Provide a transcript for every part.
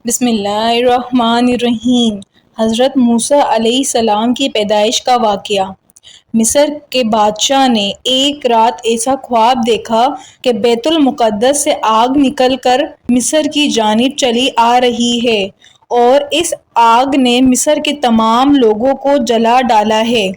بسم اللہ الرحمن الرحیم۔ حضرت موسیٰ علیہ السلام کی پیدائش کا واقعہ۔ مصر کے بادشاہ نے ایک رات ایسا خواب دیکھا کہ بیت المقدس سے آگ نکل کر مصر کی جانب چلی آ رہی ہے اور اس آگ نے مصر کے تمام لوگوں کو جلا ڈالا ہے،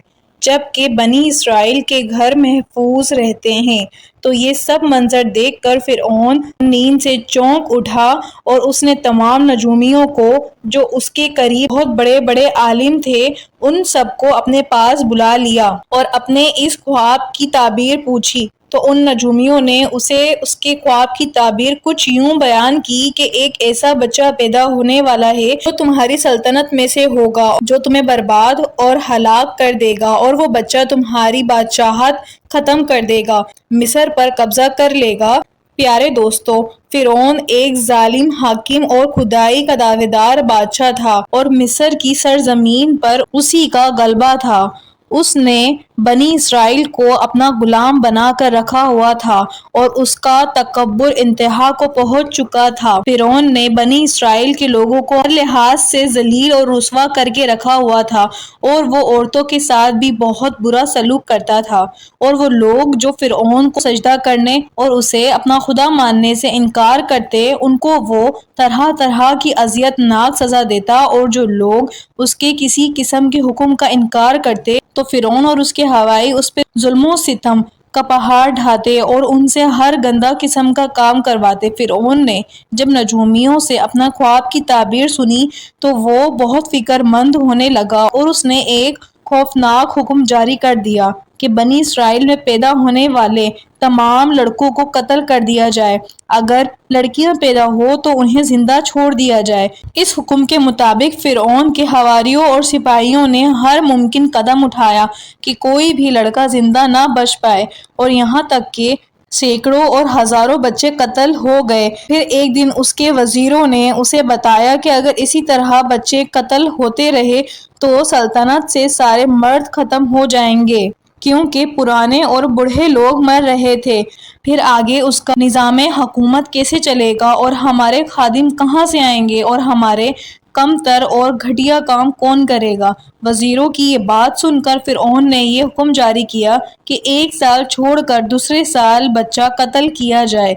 جبکہ بنی اسرائیل کے گھر محفوظ رہتے ہیں۔ تو یہ سب منظر دیکھ کر فرعون نیند سے چونک اٹھا اور اس نے تمام نجومیوں کو، جو اس کے قریب بہت بڑے بڑے عالم تھے، ان سب کو اپنے پاس بلا لیا اور اپنے اس خواب کی تعبیر پوچھی۔ تو ان نجومیوں نے اسے اس کے خواب کی تعبیر کچھ یوں بیان کی کہ ایک ایسا بچہ پیدا ہونے والا ہے جو تمہاری سلطنت میں سے ہوگا، جو تمہیں برباد اور ہلاک کر دے گا، اور وہ بچہ تمہاری بادشاہت ختم کر دے گا، مصر پر قبضہ کر لے گا۔ پیارے دوستو، فرعون ایک ظالم حاکم اور خدائی کا دعویدار بادشاہ تھا اور مصر کی سرزمین پر اسی کا غلبہ تھا۔ اس نے بنی اسرائیل کو اپنا غلام بنا کر رکھا ہوا تھا اور اس کا تکبر انتہا کو پہنچ چکا تھا۔ فرعون نے بنی اسرائیل کے لوگوں کو ہر لحاظ سے ذلیل اور رسوا کر کے رکھا ہوا تھا، اور وہ عورتوں کے ساتھ بھی بہت برا سلوک کرتا تھا، اور وہ لوگ جو فرعون کو سجدہ کرنے اور اسے اپنا خدا ماننے سے انکار کرتے، ان کو وہ طرح طرح کی اذیت ناک سزا دیتا، اور جو لوگ اس کے کسی قسم کے حکم کا انکار کرتے تو فرعون اور اس کے حواریوں اس پہ ظلم و ستم کا پہاڑ ڈھاتے اور ان سے ہر گندہ قسم کا کام کرواتے۔ فرعون نے جب نجومیوں سے اپنا خواب کی تعبیر سنی تو وہ بہت فکر مند ہونے لگا، اور اس نے ایک خوفناک حکم جاری کر دیا کہ بنی اسرائیل میں پیدا ہونے والے تمام لڑکوں کو قتل کر دیا جائے، اگر لڑکیاں پیدا ہو تو انہیں زندہ چھوڑ دیا جائے۔ اس حکم کے مطابق فرعون کے حواریوں اور سپاہیوں نے ہر ممکن قدم اٹھایا کہ کوئی بھی لڑکا زندہ نہ بچ پائے، اور یہاں تک کہ سینکڑوں اور ہزاروں بچے قتل ہو گئے۔ پھر ایک دن اس کے وزیروں نے اسے بتایا کہ اگر اسی طرح بچے قتل ہوتے رہے تو سلطنت سے سارے مرد ختم ہو جائیں گے، کیونکہ پرانے اور بوڑھے لوگ مر رہے تھے۔ پھر آگے اس کا نظام حکومت کیسے چلے گا، اور ہمارے خادم کہاں سے آئیں گے، اور ہمارے کم تر اور گھٹیا کام کون کرے گا؟ وزیروں کی یہ بات سن کر فرعون نے یہ حکم جاری کیا کہ ایک سال چھوڑ کر دوسرے سال بچہ قتل کیا جائے۔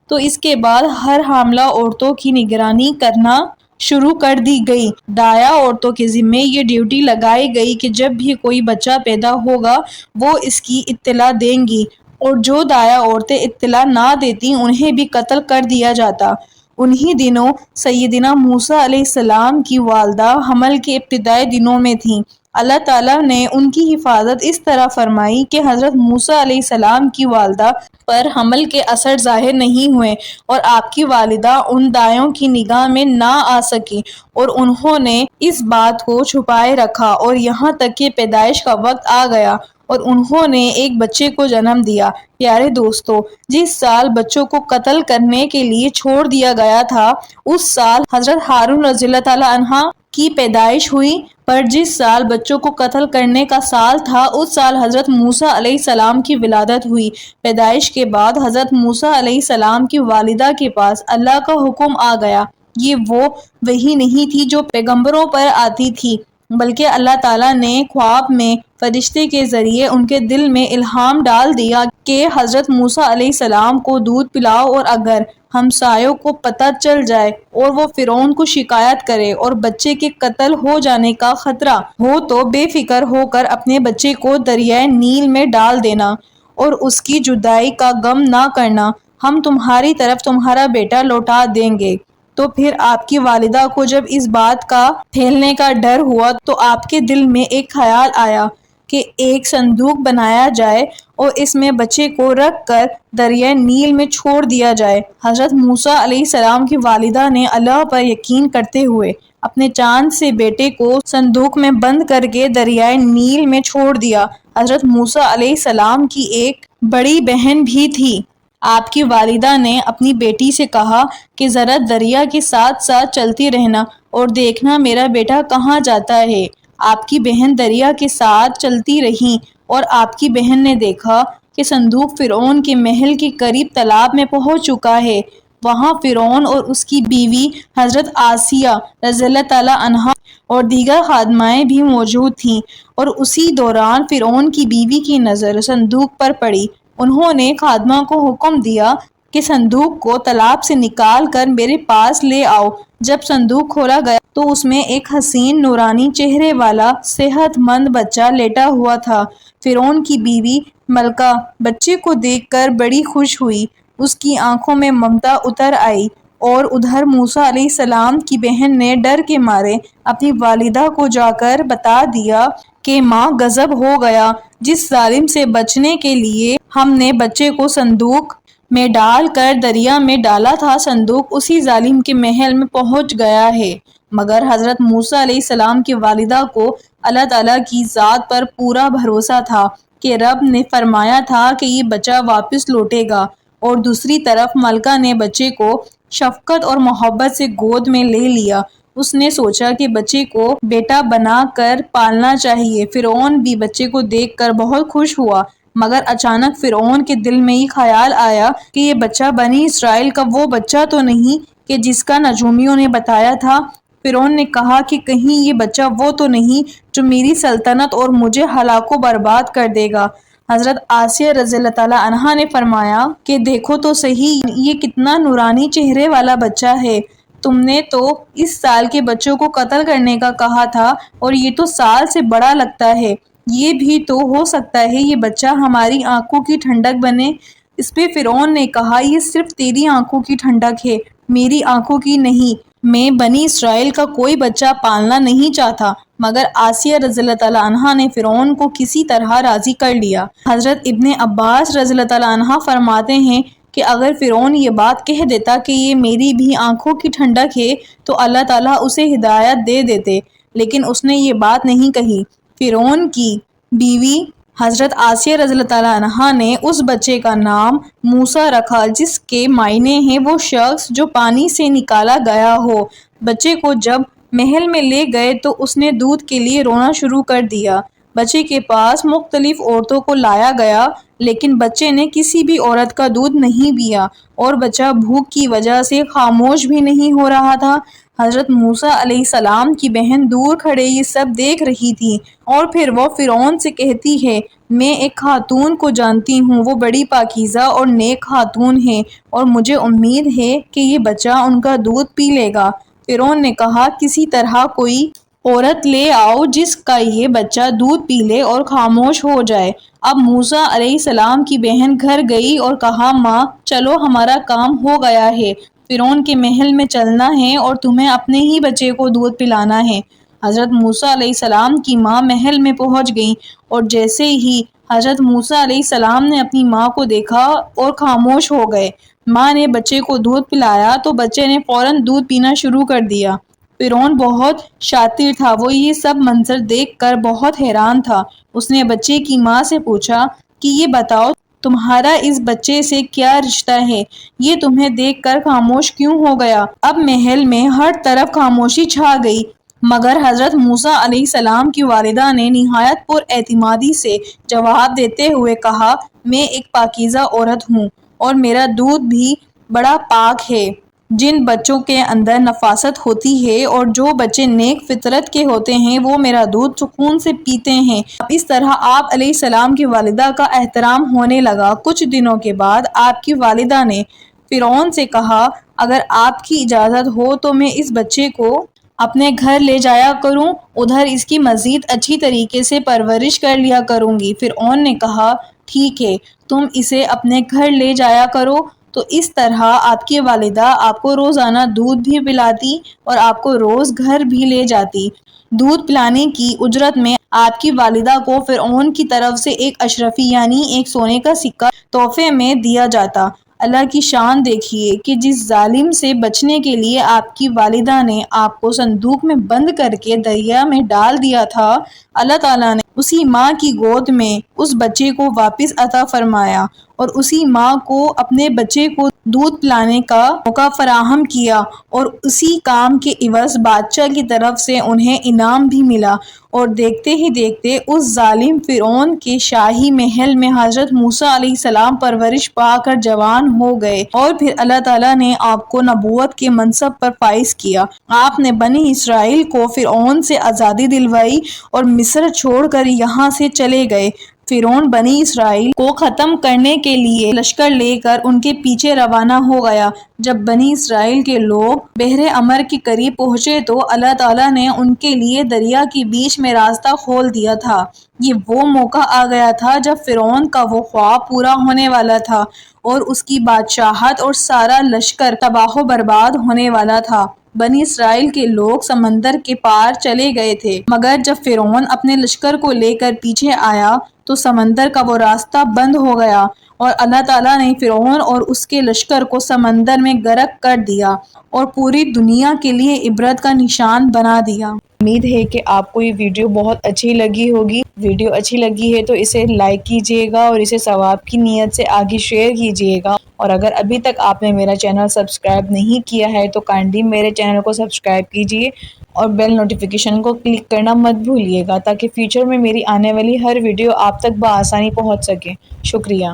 تو اس کے بعد ہر حاملہ عورتوں کی نگرانی کرنا شروع کر دی گئی۔ دایا عورتوں کے ذمے یہ ڈیوٹی لگائی گئی کہ جب بھی کوئی بچہ پیدا ہوگا وہ اس کی اطلاع دیں گی، اور جو دایا عورتیں اطلاع نہ دیتی انہیں بھی قتل کر دیا جاتا۔ انہی دنوں سیدنا موسیٰ علیہ السلام کی والدہ حمل کے ابتدائی دنوں میں تھیں۔ اللہ تعالیٰ نے ان کی حفاظت اس طرح فرمائی کہ حضرت موسیٰ علیہ السلام کی والدہ پر حمل کے اثر ظاہر نہیں ہوئے، اور آپ کی والدہ ان دائیوں کی نگاہ میں نہ آ سکی، اور انہوں نے اس بات کو چھپائے رکھا، اور یہاں تک کہ پیدائش کا وقت آ گیا اور انہوں نے ایک بچے کو جنم دیا۔ پیارے دوستو، جس سال بچوں کو قتل کرنے کے لیے چھوڑ دیا گیا تھا اس سال حضرت ہارون رضی اللہ تعالیٰ عنہ کی پیدائش ہوئی، پر جس سال بچوں کو قتل کرنے کا سال تھا اس سال حضرت موسیٰ علیہ السلام کی ولادت ہوئی۔ پیدائش کے بعد حضرت موسیٰ علیہ السلام کی والدہ کے پاس اللہ کا حکم آ گیا۔ یہ وہ وحی نہیں تھی جو پیغمبروں پر آتی تھی، بلکہ اللہ تعالیٰ نے خواب میں فرشتے کے ذریعے ان کے دل میں الہام ڈال دیا کہ حضرت موسیٰ علیہ السلام کو دودھ پلاؤ، اور اگر ہمسایوں کو پتہ چل جائے اور وہ فرعون کو شکایت کرے اور بچے کے قتل ہو جانے کا خطرہ ہو تو بے فکر ہو کر اپنے بچے کو دریائے نیل میں ڈال دینا اور اس کی جدائی کا غم نہ کرنا، ہم تمہاری طرف تمہارا بیٹا لوٹا دیں گے۔ تو پھر آپ کی والدہ کو جب اس بات کا پھیلنے کا ڈر ہوا تو آپ کے دل میں ایک خیال آیا کہ ایک صندوق بنایا جائے اور اس میں بچے کو رکھ کر دریائے نیل میں چھوڑ دیا جائے۔ حضرت موسیٰ علیہ السلام کی والدہ نے اللہ پر یقین کرتے ہوئے اپنے چاند سے بیٹے کو صندوق میں بند کر کے دریائے نیل میں چھوڑ دیا۔ حضرت موسیٰ علیہ السلام کی ایک بڑی بہن بھی تھی۔ آپ کی والدہ نے اپنی بیٹی سے کہا کہ ذرا دریا کے ساتھ ساتھ چلتی رہنا اور دیکھنا میرا بیٹا کہاں جاتا ہے۔ آپ کی بہن دریا کے ساتھ چلتی رہیں، اور آپ کی بہن نے دیکھا کہ صندوق فرعون کے محل کے قریب تالاب میں پہنچ چکا ہے۔ وہاں فرعون اور اس کی بیوی حضرت آسیہ رضی اللہ تعالی عنہا اور دیگر خادمائیں بھی موجود تھیں، اور اسی دوران فرعون کی بیوی کی نظر صندوق پر پڑی۔ انہوں نے خادمہ کو حکم دیا کہ صندوق کو تالاب سے نکال کر میرے پاس لے آؤ۔ جب صندوق کھولا گیا تو اس میں ایک حسین نورانی چہرے والا صحت مند بچہ لیٹا ہوا تھا۔ فرعون کی بیوی ملکہ بچے کو دیکھ کر بڑی خوش ہوئی، اس کی آنکھوں میں ممتا اتر آئی، اور ادھر موسیٰ علیہ السلام کی بہن نے ڈر کے مارے اپنی والدہ کو جا کر بتا دیا کہ ماں غضب ہو گیا، جس ظالم سے بچنے کے لیے ہم نے بچے کو صندوق میں ڈال کر دریا میں ڈالا تھا، صندوق اسی ظالم کے محل میں پہنچ گیا ہے۔ مگر حضرت موسیٰ علیہ السلام کی والدہ کو اللہ تعالیٰ کی ذات پر پورا بھروسہ تھا کہ رب نے فرمایا تھا کہ یہ بچہ واپس لوٹے گا، اور دوسری طرف ملکہ نے بچے کو شفقت اور محبت سے گود میں لے لیا۔ اس نے سوچا کہ بچے کو بیٹا بنا کر پالنا چاہیے۔ فرعون بھی بچے کو دیکھ کر بہت خوش ہوا، مگر اچانک فرعون کے دل میں یہ خیال آیا کہ یہ بچہ بنی اسرائیل کا وہ بچہ تو نہیں کہ جس کا نجومیوں نے بتایا تھا۔ فرعون نے کہا کہ کہیں یہ بچہ وہ تو نہیں جو میری سلطنت اور مجھے ہلاک و برباد کر دے گا۔ حضرت آسیہ رضی اللہ تعالی عنہا نے فرمایا کہ دیکھو تو صحیح، یہ کتنا نورانی چہرے والا بچہ ہے۔ تم نے تو اس سال کے بچوں کو قتل کرنے کا کہا تھا، اور یہ تو سال سے بڑا لگتا ہے۔ یہ بھی تو ہو سکتا ہے یہ بچہ ہماری آنکھوں کی ٹھنڈک بنے۔ اس پہ فرعون نے کہا، یہ صرف تیری آنکھوں کی ٹھنڈک ہے، میری آنکھوں کی نہیں۔ میں بنی اسرائیل کا کوئی بچہ پالنا نہیں چاہتا۔ مگر آسیہ رضی اللہ تعالیٰ عنہا نے فرعون کو کسی طرح راضی کر لیا۔ حضرت ابن عباس رضی اللہ تعالیٰ عنہ فرماتے ہیں کہ اگر فرعون یہ بات کہہ دیتا کہ یہ میری بھی آنکھوں کی ٹھنڈک ہے تو اللہ تعالیٰ اسے ہدایت دے دیتے، لیکن اس نے یہ بات نہیں کہی۔ فرعون کی بیوی حضرت آسیہ رضی اللہ تعالیٰ عنہا نے اس بچے کا نام موسیٰ رکھا، جس کے معنی ہیں وہ شخص جو پانی سے نکالا گیا ہو۔ بچے کو جب محل میں لے گئے تو اس نے دودھ کے لیے رونا شروع کر دیا۔ بچے کے پاس مختلف عورتوں کو لایا گیا، لیکن بچے نے کسی بھی عورت کا دودھ نہیں پیا، اور بچہ بھوک کی وجہ سے خاموش بھی نہیں ہو رہا تھا۔ حضرت موسیٰ علیہ السلام کی بہن دور کھڑے یہ سب دیکھ رہی تھی، اور پھر وہ فرعون سے کہتی ہے، میں ایک خاتون کو جانتی ہوں، وہ بڑی پاکیزہ اور نیک خاتون ہے، اور مجھے امید ہے کہ یہ بچہ ان کا دودھ پی لے گا۔ فرعون نے کہا، کسی طرح کوئی عورت لے آؤ جس کا یہ بچہ دودھ پی لے اور خاموش ہو جائے۔ اب موسیٰ علیہ السلام کی بہن گھر گئی اور کہا، ماں چلو، ہمارا کام ہو گیا ہے، فرعون کے محل میں چلنا ہے اور تمہیں اپنے ہی بچے کو دودھ پلانا ہے۔ حضرت موسیٰ علیہ السلام کی ماں محل میں پہنچ گئیں، اور جیسے ہی حضرت موسیٰ علیہ السلام نے اپنی ماں کو دیکھا اور خاموش ہو گئے۔ ماں نے بچے کو دودھ پلایا تو بچے نے فوراً دودھ پینا شروع کر دیا۔ فرعون بہت شاطر تھا، وہ یہ سب منظر دیکھ کر بہت حیران تھا۔ اس نے بچے کی ماں سے پوچھا کہ یہ بتاؤ تمہارا اس بچے سے کیا رشتہ ہے؟ یہ تمہیں دیکھ کر خاموش کیوں ہو گیا؟ اب محل میں ہر طرف خاموشی چھا گئی، مگر حضرت موسیٰ علیہ السلام کی والدہ نے نہایت پر اعتمادی سے جواب دیتے ہوئے کہا، میں ایک پاکیزہ عورت ہوں، اور میرا دودھ بھی بڑا پاک ہے۔ جن بچوں کے اندر نفاست ہوتی ہے اور جو بچے نیک فطرت کے ہوتے ہیں وہ میرا دودھ سکون سے پیتے ہیں۔ اس طرح آپ علیہ السلام کی والدہ کا احترام ہونے لگا۔ کچھ دنوں کے بعد آپ کی والدہ نے فرعون سے کہا، اگر آپ کی اجازت ہو تو میں اس بچے کو اپنے گھر لے جایا کروں، ادھر اس کی مزید اچھی طریقے سے پرورش کر لیا کروں گی۔ فرعون نے کہا، ٹھیک ہے، تم اسے اپنے گھر لے جایا کرو۔ تو اس طرح آپ کی والدہ آپ کو روزانہ دودھ بھی پلاتی اور آپ کو روز گھر بھی لے جاتی۔ دودھ پلانے کی اجرت میں آپ کی والدہ کو فرعون کی طرف سے ایک اشرفی یعنی ایک سونے کا سکہ تحفے میں دیا جاتا۔ اللہ کی شان دیکھیے کہ جس ظالم سے بچنے کے لیے آپ کی والدہ نے آپ کو صندوق میں بند کر کے دریا میں ڈال دیا تھا، اللہ تعالیٰ نے اسی ماں کی گود میں اس بچے کو واپس عطا فرمایا، اور اسی ماں کو اپنے بچے کو دودھ پلانے کا موقع فراہم کیا، اور اسی کام کے عوض بادشاہ کی طرف سے انہیں انعام بھی ملا۔ اور دیکھتے ہی دیکھتے اس ظالم فرعون کے شاہی محل میں حضرت موسیٰ علیہ السلام پرورش پا کر جوان ہو گئے، اور پھر اللہ تعالیٰ نے آپ کو نبوت کے منصب پر فائز کیا۔ آپ نے بنی اسرائیل کو فرعون سے آزادی دلوائی اور مصر چھوڑ کر یہاں سے چلے گئے۔ فرعون بنی اسرائیل کو ختم کرنے کے لیے لشکر لے کر ان کے پیچھے روانہ ہو گیا۔ جب بنی اسرائیل کے لوگ بحر احمر کے قریب پہنچے تو اللہ تعالیٰ نے ان کے لیے دریا کے بیچ میں راستہ کھول دیا تھا۔ یہ وہ موقع آ گیا تھا جب فرعون کا وہ خواب پورا ہونے والا تھا اور اس کی بادشاہت اور سارا لشکر تباہ و برباد ہونے والا تھا۔ بنی اسرائیل کے لوگ سمندر کے پار چلے گئے تھے، مگر جب فرعون اپنے لشکر کو لے کر پیچھے آیا تو سمندر کا وہ راستہ بند ہو گیا، اور اللہ تعالیٰ نے فرعون اور اس کے لشکر کو سمندر میں غرق کر دیا اور پوری دنیا کے لیے عبرت کا نشان بنا دیا۔ امید ہے کہ آپ کو یہ ویڈیو بہت اچھی لگی ہوگی۔ ویڈیو اچھی لگی ہے تو اسے لائک کیجیے گا اور اسے ثواب کی نیت سے آگے شیئر کیجیے گا، اور اگر ابھی تک آپ نے میرا چینل سبسکرائب نہیں کیا ہے تو کائنڈلی میرے چینل کو سبسکرائب کیجیے اور بیل نوٹیفیکیشن کو کلک کرنا مت بھولیے گا، تاکہ فیوچر میں میری آنے والی ہر ویڈیو آپ تک بآسانی پہنچ سکے۔ شکریہ۔